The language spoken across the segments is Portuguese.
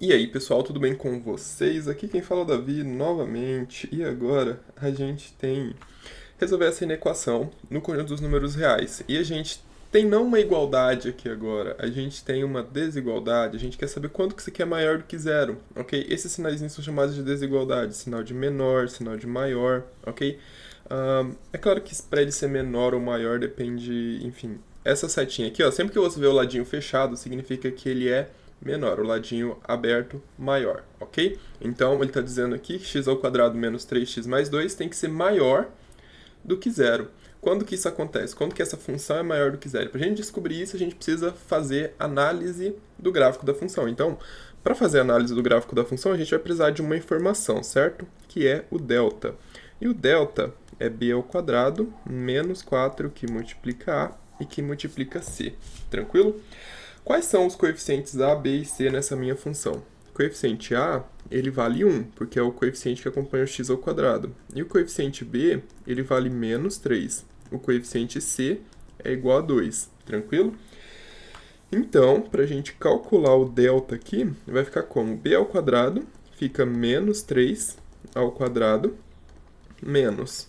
E aí, pessoal, tudo bem com vocês? Aqui quem fala é o Davi novamente. E agora a gente tem resolver essa inequação no conjunto dos números reais. E a gente tem não uma igualdade aqui agora, a gente tem uma desigualdade. A gente quer saber quanto que isso aqui é maior do que zero, ok? Esses sinaizinhos são chamados de desigualdade, sinal de menor, sinal de maior, ok? É claro que para ele ser menor ou maior depende, enfim. Essa setinha aqui, ó, sempre que você vê o ladinho fechado, significa que ele é menor, o ladinho aberto maior, ok? Então ele está dizendo aqui que x ao quadrado menos 3x mais 2 tem que ser maior do que zero. Quando que isso acontece? Quando que essa função é maior do que zero? Para a gente descobrir isso, a gente precisa fazer análise do gráfico da função. Então, para fazer a análise do gráfico da função, a gente vai precisar de uma informação, certo? Que é o delta. E o delta é b ao quadrado menos 4 que multiplica a e que multiplica c. Tranquilo? Quais são os coeficientes a, b e c nessa minha função? O coeficiente a, ele vale 1, porque é o coeficiente que acompanha o x ao quadrado. E o coeficiente b, ele vale menos 3. O coeficiente c é igual a 2, tranquilo? Então, para a gente calcular o delta aqui, vai ficar como? B ao quadrado fica menos 3 ao quadrado, menos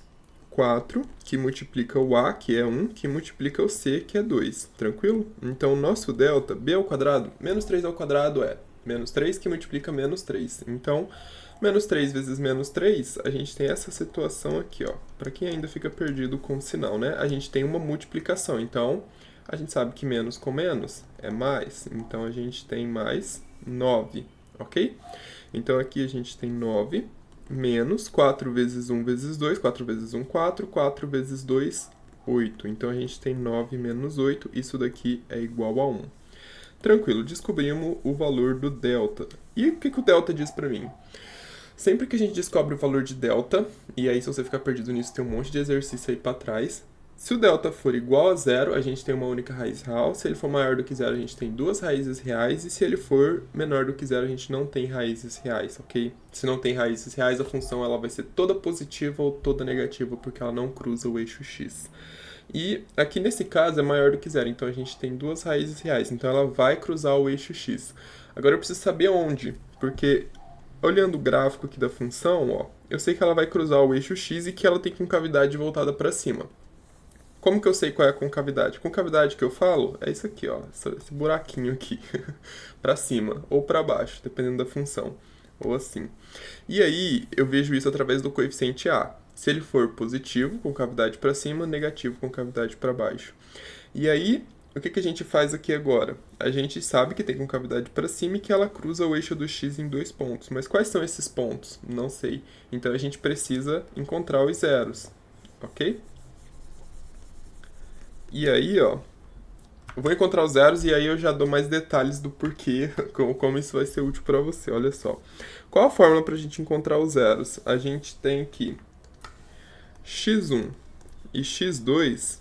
4, que multiplica o a, que é 1, que multiplica o c, que é 2, tranquilo? Então, o nosso delta, b ao quadrado, menos 3 ao quadrado é menos 3, que multiplica menos 3. Então, menos 3 vezes menos 3, a gente tem essa situação aqui, ó. Para quem ainda fica perdido com o sinal, né? A gente tem uma multiplicação, então, a gente sabe que menos com menos é mais. Então, a gente tem mais 9, ok? Então, aqui a gente tem 9 menos 4 vezes 1 vezes 2, 4 vezes 1, 4, 4 vezes 2, 8. Então, a gente tem 9 menos 8, isso daqui é igual a 1. Tranquilo, descobrimos o valor do delta. E o que o delta diz para mim? Sempre que a gente descobre o valor de delta, e aí se você ficar perdido nisso tem um monte de exercício aí para trás, se o delta for igual a zero, a gente tem uma única raiz real. Se ele for maior do que zero, a gente tem duas raízes reais. E se ele for menor do que zero, a gente não tem raízes reais, ok? Se não tem raízes reais, a função ela vai ser toda positiva ou toda negativa, porque ela não cruza o eixo x. E aqui nesse caso é maior do que zero, então a gente tem duas raízes reais. Então ela vai cruzar o eixo x. Agora eu preciso saber onde, porque olhando o gráfico aqui da função, ó, eu sei que ela vai cruzar o eixo x e que ela tem concavidade voltada para cima. Como que eu sei qual é a concavidade? Concavidade que eu falo é isso aqui, ó, esse buraquinho aqui, para cima ou para baixo, dependendo da função, ou assim. E aí eu vejo isso através do coeficiente a. Se ele for positivo, concavidade para cima, negativo, concavidade para baixo. E aí, o que a gente faz aqui agora? A gente sabe que tem concavidade para cima e que ela cruza o eixo do x em dois pontos. Mas quais são esses pontos? Não sei. Então a gente precisa encontrar os zeros, ok? E aí, ó, eu vou encontrar os zeros e aí eu já dou mais detalhes do porquê, como isso vai ser útil para você. Olha só. Qual a fórmula para a gente encontrar os zeros? A gente tem aqui x1 e x2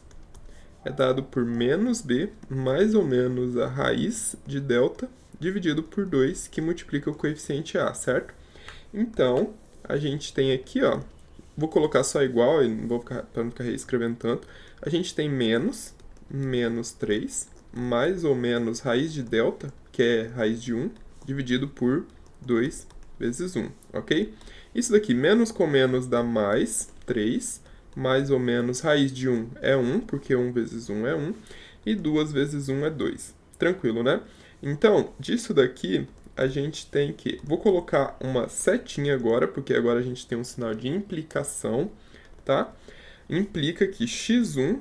é dado por menos b mais ou menos a raiz de delta dividido por 2, que multiplica o coeficiente a, certo? Então, a gente tem aqui, ó, vou colocar só igual, para não ficar reescrevendo tanto, a gente tem menos 3, mais ou menos raiz de delta, que é raiz de 1, dividido por 2 vezes 1, ok? Isso daqui, menos com menos dá mais 3, mais ou menos raiz de 1 é 1, porque 1 vezes 1 é 1, e 2 vezes 1 é 2. Tranquilo, né? Então, disso daqui, a gente tem que... Vou colocar uma setinha agora, porque agora a gente tem um sinal de implicação, tá? Implica que x1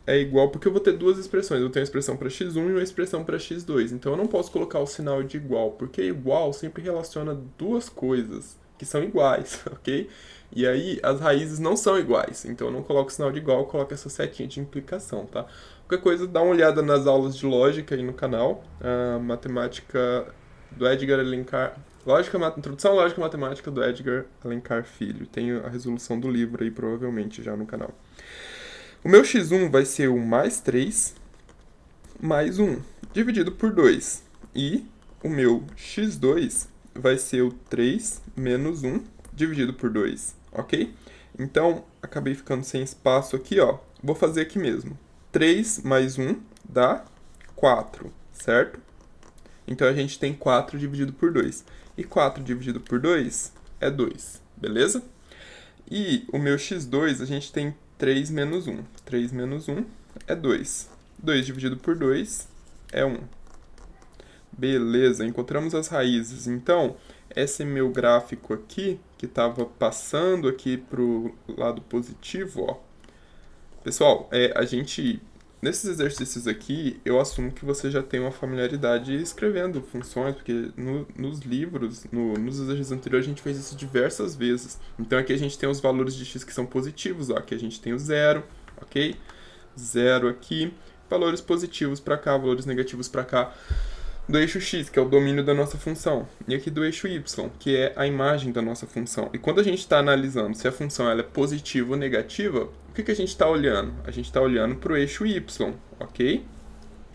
é igual, porque eu vou ter duas expressões. Eu tenho uma expressão para x1 e uma expressão para x2. Então eu não posso colocar o sinal de igual, porque igual sempre relaciona duas coisas que são iguais, ok? E aí as raízes não são iguais. Então eu não coloco o sinal de igual, eu coloco essa setinha de implicação, tá? Qualquer coisa, dá uma olhada nas aulas de lógica aí no canal. A matemática do Edgar Alencar. Introdução à Lógica Matemática do Edgar Alencar Filho. Tem a resolução do livro aí, provavelmente, já no canal. O meu x1 vai ser o mais 3 mais 1, dividido por 2. E o meu x2 vai ser o 3 menos 1, dividido por 2, ok? Então, acabei ficando sem espaço aqui, ó. Vou fazer aqui mesmo. 3 mais 1 dá 4, certo? Então a gente tem 4 dividido por 2. E 4 dividido por 2 é 2, beleza? E o meu x2, a gente tem 3 menos 1. 3 menos 1 é 2. 2 dividido por 2 é 1. Beleza, encontramos as raízes. Então, esse meu gráfico aqui, que estava passando aqui para o lado positivo, ó. Pessoal, nesses exercícios aqui, eu assumo que você já tem uma familiaridade escrevendo funções, porque nos livros, nos exercícios anteriores, a gente fez isso diversas vezes. Então aqui a gente tem os valores de x que são positivos, ó. Aqui a gente tem o zero, ok? Zero aqui, valores positivos para cá, valores negativos para cá, do eixo x, que é o domínio da nossa função, e aqui do eixo y, que é a imagem da nossa função. E quando a gente está analisando se a função ela é positiva ou negativa, o que a gente está olhando? A gente está olhando para o eixo y, ok?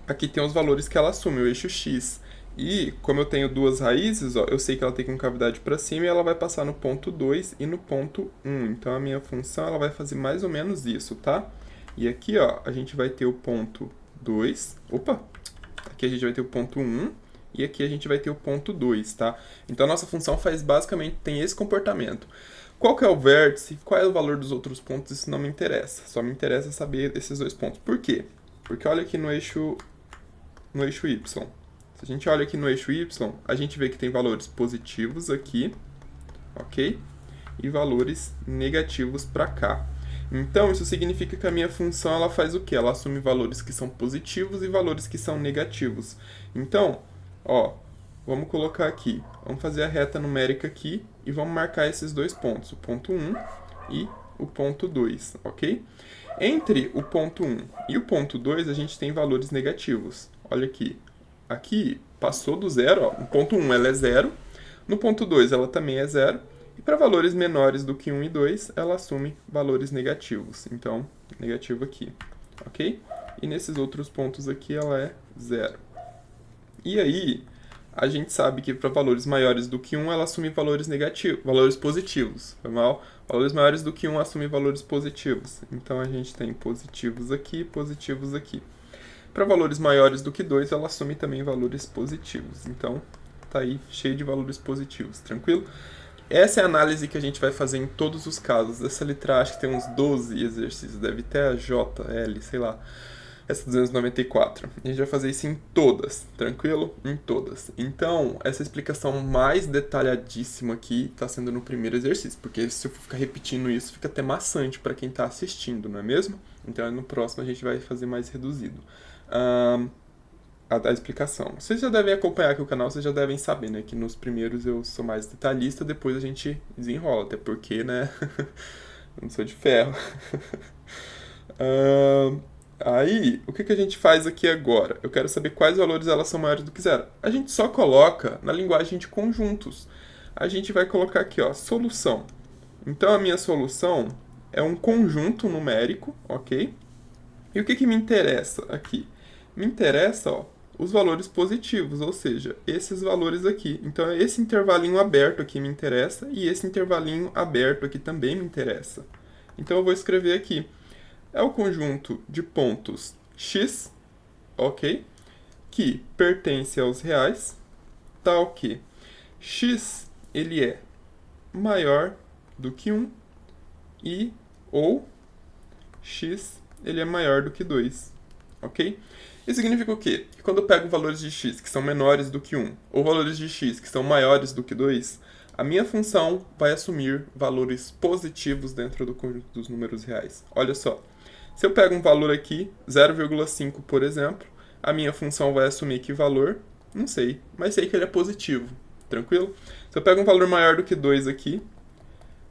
Aqui tem os valores que ela assume, o eixo x. E como eu tenho duas raízes, ó, eu sei que ela tem concavidade para cima e ela vai passar no ponto 2 e no ponto 1. Então a minha função ela vai fazer mais ou menos isso, tá? E aqui, ó, a gente vai ter o ponto 2. Opa! Aqui a gente vai ter o ponto 1 e aqui a gente vai ter o ponto 2, tá? Então a nossa função tem esse comportamento. Qual que é o vértice? Qual é o valor dos outros pontos? Isso não me interessa. Só me interessa saber esses dois pontos. Por quê? Porque olha aqui no eixo y. Se a gente olha aqui no eixo y, a gente vê que tem valores positivos aqui, ok? E valores negativos para cá. Então, isso significa que a minha função ela faz o quê? Ela assume valores que são positivos e valores que são negativos. Então, ó, vamos colocar aqui. Vamos fazer a reta numérica aqui e vamos marcar esses dois pontos, o ponto 1 e o ponto 2, ok? Entre o ponto 1 e o ponto 2, a gente tem valores negativos. Olha aqui. Aqui, passou do zero, ó. No ponto 1 ela é zero, no ponto 2 ela também é zero. E para valores menores do que 1 e 2, ela assume valores negativos. Então, negativo aqui, ok? E nesses outros pontos aqui ela é zero. E aí, a gente sabe que para valores maiores do que 1, ela assume valores positivos. Foi mal? Valores maiores do que 1 assume valores positivos. Então, a gente tem positivos aqui, positivos aqui. Para valores maiores do que 2, ela assume também valores positivos. Então, tá aí cheio de valores positivos, tranquilo? Essa é a análise que a gente vai fazer em todos os casos. Essa letra A, acho que tem uns 12 exercícios, deve ter a J, L, sei lá. Essa 294. A gente vai fazer isso em todas, tranquilo? Em todas. Então, essa explicação mais detalhadíssima aqui está sendo no primeiro exercício, porque se eu for ficar repetindo isso, fica até maçante para quem está assistindo, não é mesmo? Então, no próximo a gente vai fazer mais reduzido. A explicação. Vocês já devem acompanhar aqui o canal, vocês já devem saber, né? Que nos primeiros eu sou mais detalhista, depois a gente desenrola, até porque, né? Eu não sou de ferro. Aí, o que a gente faz aqui agora? Eu quero saber quais valores elas são maiores do que zero. A gente só coloca na linguagem de conjuntos. A gente vai colocar aqui, ó, solução. Então, a minha solução é um conjunto numérico, ok? E o que me interessa aqui? Me interessa, ó, os valores positivos, ou seja, esses valores aqui. Então, esse intervalinho aberto aqui me interessa e esse intervalinho aberto aqui também me interessa. Então, eu vou escrever aqui. É o conjunto de pontos x, ok? Que pertence aos reais, tal que x ele é maior do que 1 ou x ele é maior do que 2, ok? Isso significa o quê? Que quando eu pego valores de x que são menores do que 1 ou valores de x que são maiores do que 2, a minha função vai assumir valores positivos dentro do conjunto dos números reais. Olha só, se eu pego um valor aqui, 0,5, por exemplo, a minha função vai assumir que valor? Não sei, mas sei que ele é positivo, tranquilo? Se eu pego um valor maior do que 2 aqui,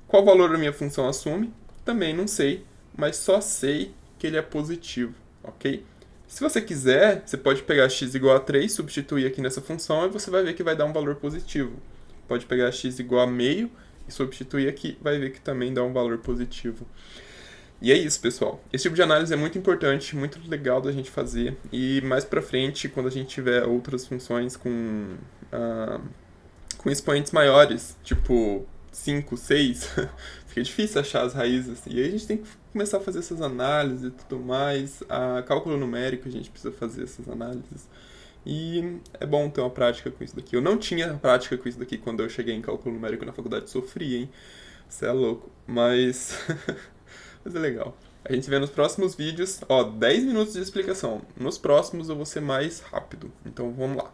qual valor a minha função assume? Também não sei, mas só sei que ele é positivo, ok? Se você quiser, você pode pegar x igual a 3, substituir aqui nessa função e você vai ver que vai dar um valor positivo. Pode pegar x igual a meio e substituir aqui, vai ver que também dá um valor positivo. E é isso, pessoal. Esse tipo de análise é muito importante, muito legal da gente fazer. E mais pra frente, quando a gente tiver outras funções com expoentes maiores, tipo 5, 6, fica difícil achar as raízes. E aí a gente tem que começar a fazer essas análises e tudo mais. A cálculo numérico a gente precisa fazer essas análises. E é bom ter uma prática com isso daqui. Eu não tinha prática com isso daqui quando eu cheguei em cálculo numérico na faculdade, sofri, hein? Você é louco. Mas. Mas é legal. A gente se vê nos próximos vídeos. Ó, 10 minutos de explicação. Nos próximos eu vou ser mais rápido. Então vamos lá.